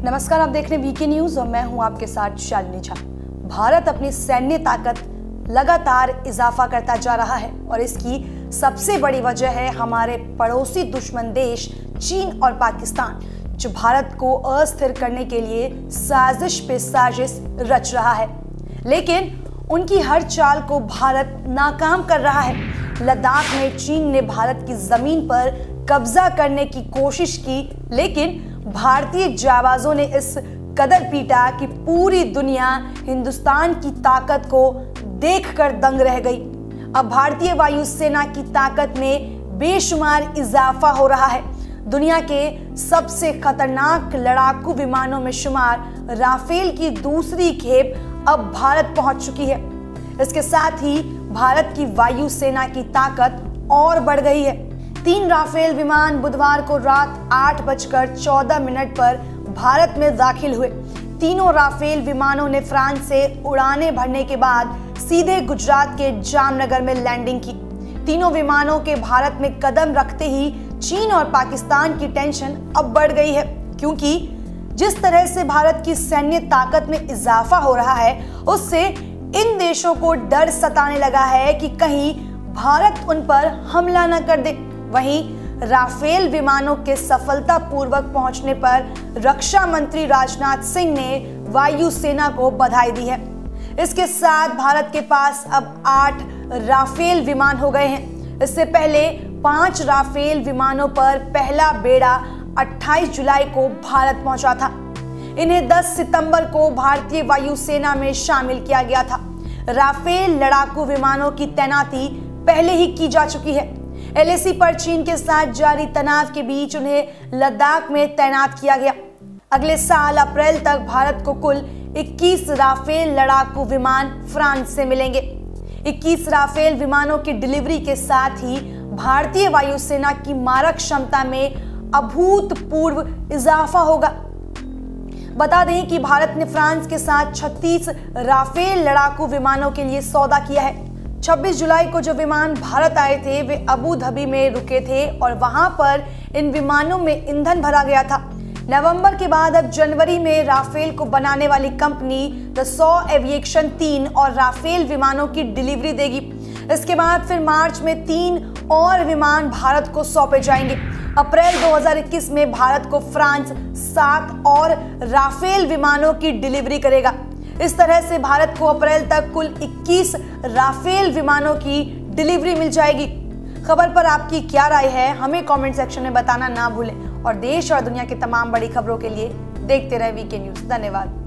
नमस्कार, आप देख रहे हैं वीके न्यूज और मैं हूं आपके साथ शालिनी झा। भारत अपनी सैन्य ताकत लगातार इजाफा करता जा रहा है और इसकी सबसे बड़ी वजह है हमारे पड़ोसी दुश्मन देश चीन और पाकिस्तान, जो भारत को अस्थिर करने के लिए साजिश पे साजिश रच रहा है। लेकिन उनकी हर चाल को भारत नाकाम कर रहा है। लद्दाख में चीन ने भारत की जमीन पर कब्जा करने की कोशिश की, लेकिन भारतीय जाबाजों ने इस कदर पीटा कि पूरी दुनिया हिंदुस्तान की ताकत को देखकर दंग रह गई। अब भारतीय वायुसेना की ताकत में बेशुमार इजाफा हो रहा है। दुनिया के सबसे खतरनाक लड़ाकू विमानों में शुमार राफेल की दूसरी खेप अब भारत पहुंच चुकी है। इसके साथ ही भारत की वायुसेना की ताकत और बढ़ गई है। 3 राफेल विमान बुधवार को रात 8:14 पर भारत में दाखिल हुए। तीनों राफेल विमानों ने फ्रांस से उड़ानें भरने के बाद सीधे गुजरात के जामनगर में लैंडिंग की। तीनों विमानों के भारत में कदम रखते ही चीन और पाकिस्तान की टेंशन अब बढ़ गई है, क्योंकि जिस तरह से भारत की सैन्य ताकत में इजाफा हो रहा है, उससे इन देशों को डर सताने लगा है कि कहीं भारत उन पर हमला न कर दे। वहीं राफेल विमानों के सफलतापूर्वक पहुंचने पर रक्षा मंत्री राजनाथ सिंह ने वायुसेना को बधाई दी है। इसके साथ भारत के पास अब 8 राफेल विमान हो गए हैं। इससे पहले 5 राफेल विमानों पर पहला बेड़ा 28 जुलाई को भारत पहुंचा था। इन्हें 10 सितंबर को भारतीय वायुसेना में शामिल किया गया था। राफेल लड़ाकू विमानों की तैनाती पहले ही की जा चुकी है। LAC पर चीन के साथ जारी तनाव के बीच उन्हें लद्दाख में तैनात किया गया। अगले साल अप्रैल तक भारत को कुल 21 राफेल लड़ाकू विमान फ्रांस से मिलेंगे। 21 राफेल विमानों की डिलीवरी के साथ ही भारतीय वायुसेना की मारक क्षमता में अभूतपूर्व इजाफा होगा। बता दें कि भारत ने फ्रांस के साथ 36 राफेल लड़ाकू विमानों के लिए सौदा किया है। 26 जुलाई को जो विमान भारत आए थे वे अबू धाबी में रुके थे और वहां पर इन विमानों में ईंधन भरा गया था। नवंबर के बाद अब जनवरी में राफेल को बनाने वाली कंपनी दसॉ एविएशन 3 और राफेल विमानों की डिलीवरी देगी। इसके बाद फिर मार्च में 3 और विमान भारत को सौंपे जाएंगे। अप्रैल 2021 में भारत को फ्रांस 7 और राफेल विमानों की डिलीवरी करेगा। इस तरह से भारत को अप्रैल तक कुल 21 राफेल विमानों की डिलीवरी मिल जाएगी। खबर पर आपकी क्या राय है, हमें कमेंट सेक्शन में बताना ना भूलें और देश और दुनिया की तमाम बड़ी खबरों के लिए देखते रहे वीके न्यूज। धन्यवाद।